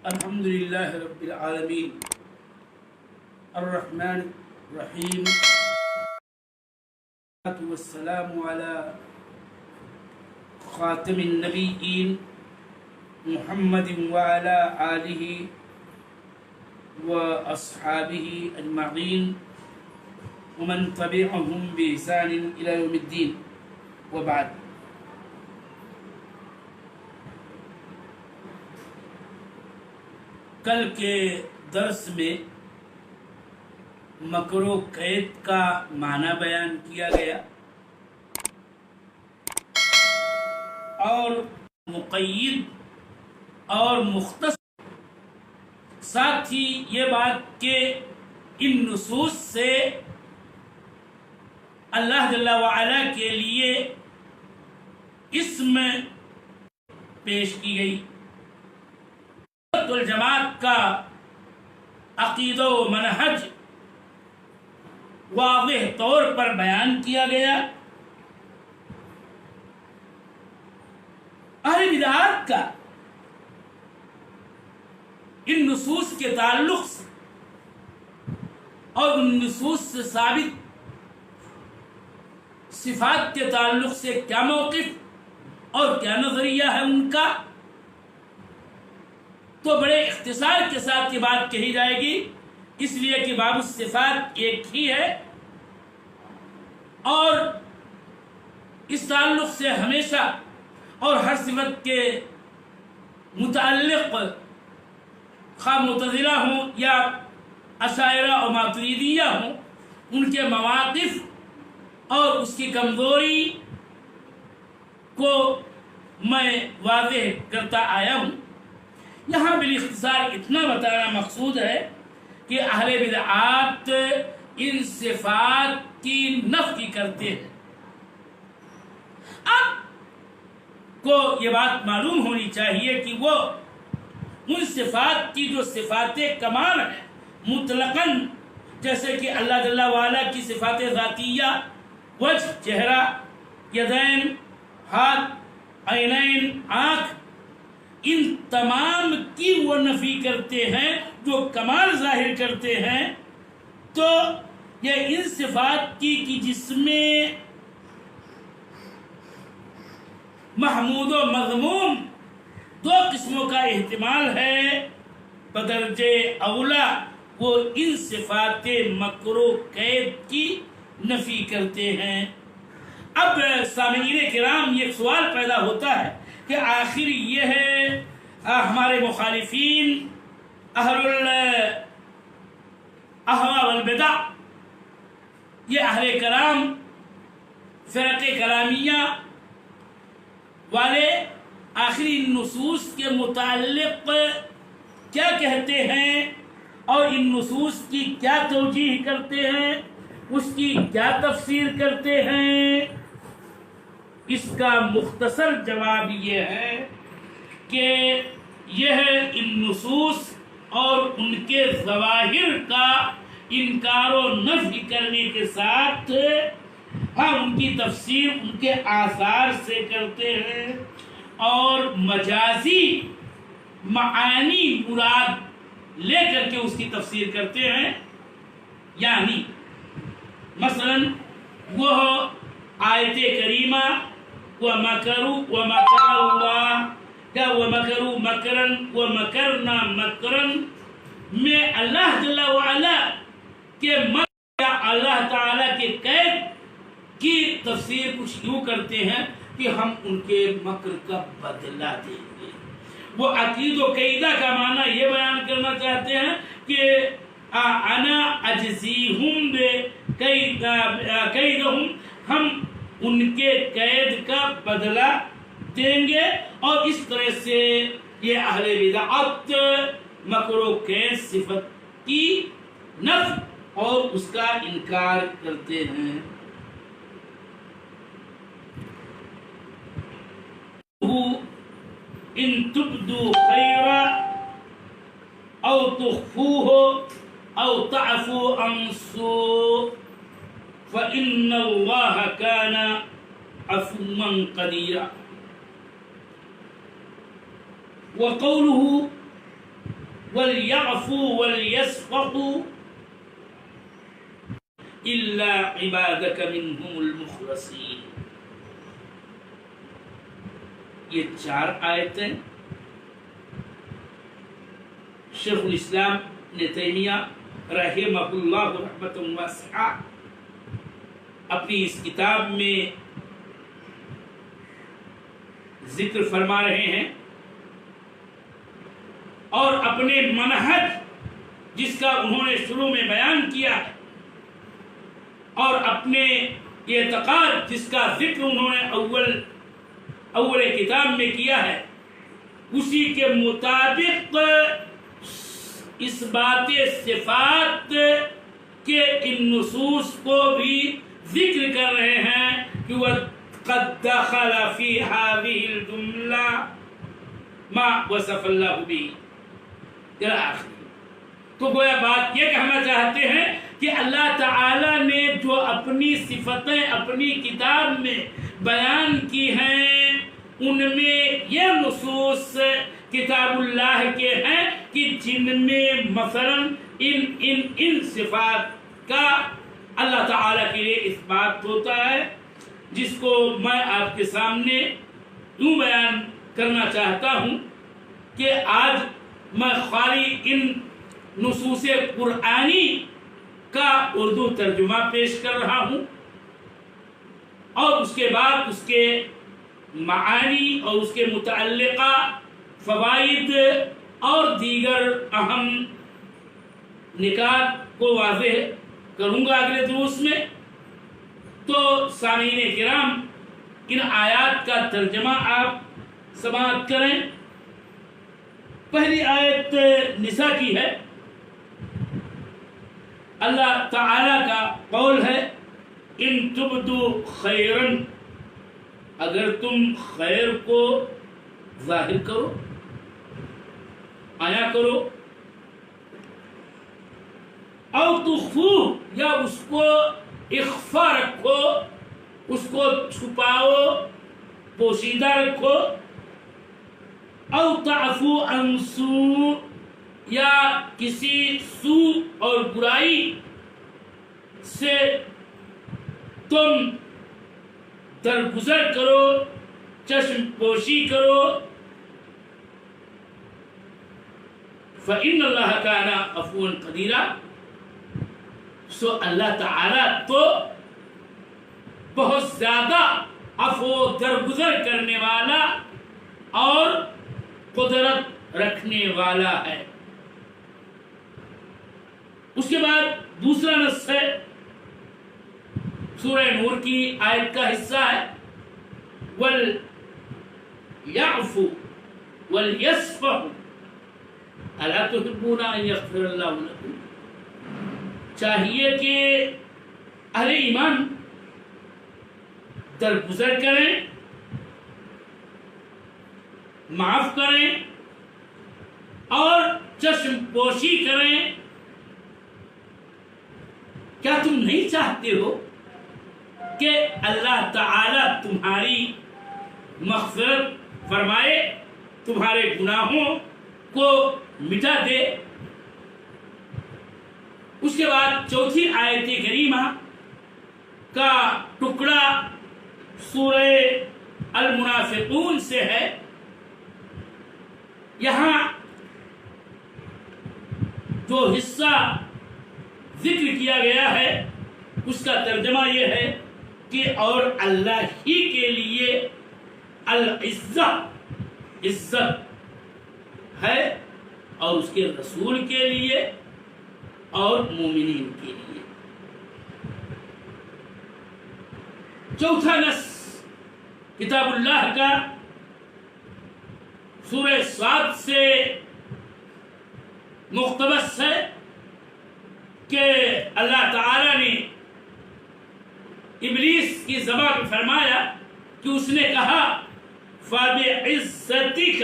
الحمد لله رب العالمين الرحمن الرحيم والسلام على خاتم النبيين محمد وعلى آله وأصحابه أجمعين ومن تبعهم بإحسان إلى يوم الدين وبعد. کل کے درس میں مکر و قید کا معنی بیان کیا گیا اور مقید اور مختصر، ساتھ ہی یہ بات کہ ان نصوص سے اللہ جل وعلا کے لیے اسم پیش کی گئی. الجماعت کا عقیدہ و منہج واضح طور پر بیان کیا گیا. اہل بدعات کا ان نصوص کے تعلق سے اور ان نصوص سے ثابت صفات کے تعلق سے کیا موقف اور کیا نظریہ ہے ان کا، تو بڑے اختصار کے ساتھ یہ بات کہی جائے گی، اس لیے کہ باب الصفات ایک ہی ہے اور اس تعلق سے ہمیشہ اور ہر صفت کے متعلق خواہ معتزلہ ہوں یا اشاعرہ اور ماتریدیہ ہوں، ان کے مواقف اور اس کی کمزوری کو میں واضح کرتا آیا ہوں. یہاں بالاختصار اتنا بتانا مقصود ہے کہ اہل بدعات ان صفات کی نفی کرتے ہیں. آپ کو یہ بات معلوم ہونی چاہیے کہ وہ ان صفات کی جو صفات کمال ہیں مطلقاً، جیسے کہ اللہ جل وعلا کی صفات ذاتیہ، وجہ چہرہ، یدین ہاتھ، عینین آنکھ، ان تمام کی وہ نفی کرتے ہیں جو کمال ظاہر کرتے ہیں. تو یہ ان صفات کی کہ جس میں محمود و مذموم دو قسموں کا احتمال ہے، بدرجہ اولا وہ ان صفات مکر و قید کی نفی کرتے ہیں. اب سامعین کرام یہ سوال پیدا ہوتا ہے کہ آخر یہ ہے ہمارے مخالفین اہل الاہواء والبدع، یہ اہل کلام فرق کلامیہ والے آخر ان نصوص کے متعلق کیا کہتے ہیں اور ان نصوص کی کیا توجیہ کرتے ہیں، اس کی کیا تفسیر کرتے ہیں. اس کا مختصر جواب یہ ہے کہ یہ ان نصوص اور ان کے ظواہر کا انکار و نفی کرنے کے ساتھ ہم ان کی تفسیر ان کے آثار سے کرتے ہیں اور مجازی معانی مراد لے کر کے اس کی تفسیر کرتے ہیں. یعنی مثلا وہ آیت کریمہ وَمَكَرُوا وَمَكَرَ اللَّهُ کیا وَمَكَرُوا مَكْرًا وَمَكَرْنَا مَكْرًا میں اللہ جل وعلا کے مکر یا اللہ تعالیٰ کے قید کی تفسیر کچھ یوں کرتے ہیں کہ ہم ان کے مکر کا بدلہ دیں گے. وہ عقید و قیدہ کا معنی یہ بیان کرنا چاہتے ہیں کہ انا اجزیہم بقیدہم، ہم ان کے قید کا بدلہ دیں گے. اور اس طرح سے یہ اہل بدعت مکر و قید صفت کی نفی اور اس کا انکار کرتے ہیں. ان تبدوا خیرا او تخفوه او تعفوا عن سوء فإن الله كان عفوا قديرا. وقوله وَلْيَعْفُوا وَلْيَصْفَحُوا إِلَّا عِبَادَكَ مِنْهُمُ الْمُخْلَصِينَ. یہ 4 آیتیں شیخ الاسلام ابن تیمیہ رحمہ اللہ رحمۃ واسعہ اپنی اس کتاب میں ذکر فرما رہے ہیں، اور اپنے منہج جس کا انہوں نے شروع میں بیان کیا ہے اور اپنے اعتقاد جس کا ذکر انہوں نے اول کتاب میں کیا ہے، اسی کے مطابق اس بات صفات کے ان نصوص کو بھی ذکر کر رہے ہیں کہ وَقَدْ دَخَلَ فِي هَذِهِ الْجُمْلَةِ مَا وَصَفَ اللَّهُ بِهِ الى آخر. تو گویا بات یہ کہنا چاہتے ہیں کہ اللہ تعالی نے جو اپنی صفتیں اپنی کتاب میں بیان کی ہیں، ان میں یہ نصوص کتاب اللہ کے ہیں کہ جن میں مثلا ان صفات کا اللہ تعالی کے لیے اثبات ہوتا ہے، جس کو میں آپ کے سامنے یوں بیان کرنا چاہتا ہوں کہ آج میں خالی ان نصوص قرآنی کا اردو ترجمہ پیش کر رہا ہوں، اور اس کے بعد اس کے معانی اور اس کے متعلقہ فوائد اور دیگر اہم نکات کو واضح کروں گا اگلے دروس میں. تو سامعین کرام، ان آیات کا ترجمہ آپ سماعت کریں. پہلی آیت نساء کی ہے. اللہ تعالی کا قول ہے ان تبدو خیرن، اگر تم خیر کو ظاہر کرو، آیا کرو، او تخفوہ، یا اس کو اخفا رکھو، اس کو چھپاؤ، پوشیدہ رکھو، او تعفو عن سوء، یا کسی سوء اور برائی سے تم درگزر کرو، چشم پوشی کرو. فَإِنَّ اللَّهَ كَانَ عَفُوًّا قَدِيرًا. سو اللہ تعالی تو بہت زیادہ عفو درگزر کرنے والا اور قدرت رکھنے والا ہے. اس کے بعد دوسرا نص ہے، سورہ نور کی آیت کا حصہ ہے، وَلْيَعْفُوا وَلْيَصْفَحُوا أَلَا تُحِبُّونَ أَن يَغْفِرَ اللَّهُ لَكُمْ. چاہیے کہ اہل ایمان درگزر کریں، معاف کریں اور چشم پوشی کریں. کیا تم نہیں چاہتے ہو کہ اللہ تعالی تمہاری مغفرت فرمائے، تمہارے گناہوں کو مٹا دے؟ اس کے بعد چوتھی آیت کریمہ کا ٹکڑا سورہ المنافقون سے ہے. یہاں جو حصہ ذکر کیا گیا ہے اس کا ترجمہ یہ ہے کہ اور اللہ ہی کے لیے عزت ہے، اور اس کے رسول کے لیے اور مومنین کے لیے. چوتھا نص کتاب اللہ کا سورہ صاد سے مقتبس ہے کہ اللہ تعالی نے ابلیس کی زبان میں فرمایا کہ اس نے کہا فَبِعِزَّتِكَ،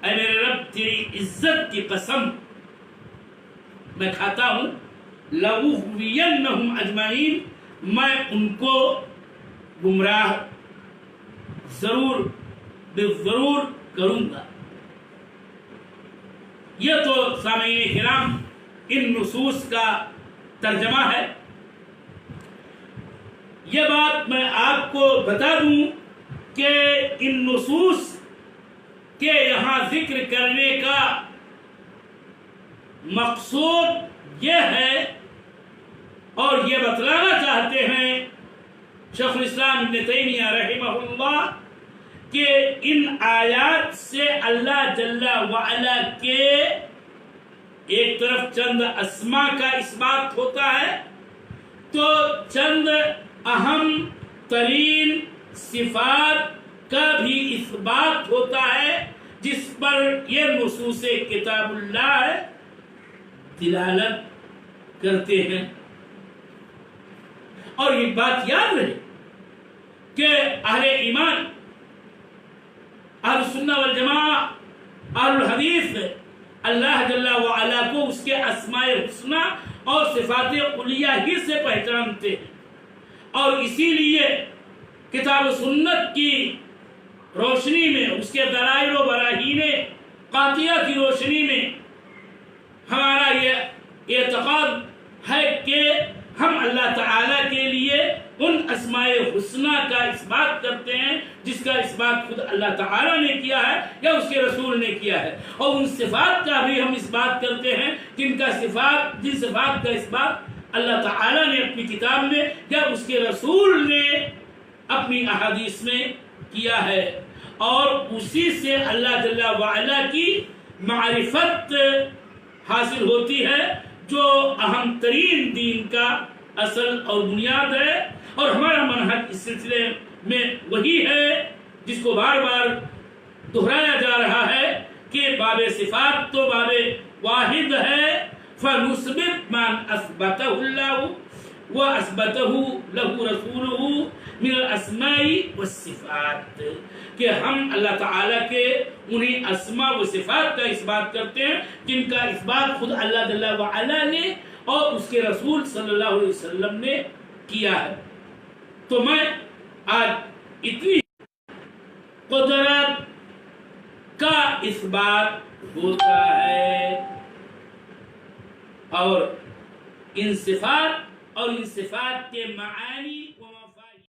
اے میرے رب تیری عزت کی قسم میں کھاتا ہوں، لَأُغْوِيَنَّهُمْ أَجْمَعِينَ، میں ان کو گمراہ ضرور کروں گا. یہ تو سامعین کرام ان نصوص کا ترجمہ ہے۔ یہ بات میں آپ کو بتا دوں کہ ان نصوص کے یہاں ذکر کرنے کا مقصود یہ ہے اور یہ بتلانا چاہتے ہیں شیخ الاسلام ابن تیمیہ رحمہ اللہ کہ ان آیات سے اللہ جل وعلا کے ایک طرف چند اسماء کا اثبات ہوتا ہے تو چند اہم ترین صفات کا بھی اثبات ہوتا ہے جس پر یہ نصوص کتاب اللہ دلالت کرتے ہیں۔ اور یہ بات یاد رہے کہ اہل ایمان، اہل سنہ والجماعہ، اہل الحدیث اللہ جل وعلا کو اس کے اسماء الحسنی اور صفات علیہ ہی سے پہچانتے ہیں، اور اسی لیے کتاب و سنت کی روشنی میں، اس کے دلائل و براہین قاطعہ کی روشنی میں ہمارا یہ اعتقاد ہے کہ ہم اللہ تعالیٰ کے لیے ان اسماء حسنی کا اثبات کرتے ہیں جس کا اثبات خود اللہ تعالیٰ نے کیا ہے یا اس کے رسول نے کیا ہے، اور ان صفات کا بھی ہم اثبات کرتے ہیں جن صفات کا اثبات اللہ تعالیٰ نے اپنی کتاب میں یا اس کے رسول نے اپنی احادیث میں کیا ہے، اور اسی سے اللہ جل وعلا کی معرفت حاصل ہوتی ہے جو اہم ترین دین کا اصل اور بنیاد ہے۔ اور ہمارا منہج اس سلسلے میں وہی ہے جس کو بار بار دہرایا جا رہا ہے کہ باب صفات تو باب واحد ہے، فنثبت من اثبتہ اللہ واثبتہ لہ رسولہ من الاسماء والصفات، کہ ہم اللہ تعالیٰ کے انہیں اسماء و صفات کا اثبات کرتے ہیں جن کا اثبات خود اللہ جل وعلا نے اور اس کے رسول صلی اللہ علیہ وسلم نے کیا ہے۔ تو میں آج اتنی قدرت کا اثبات ہوتا ہے اور ان صفات کے معانی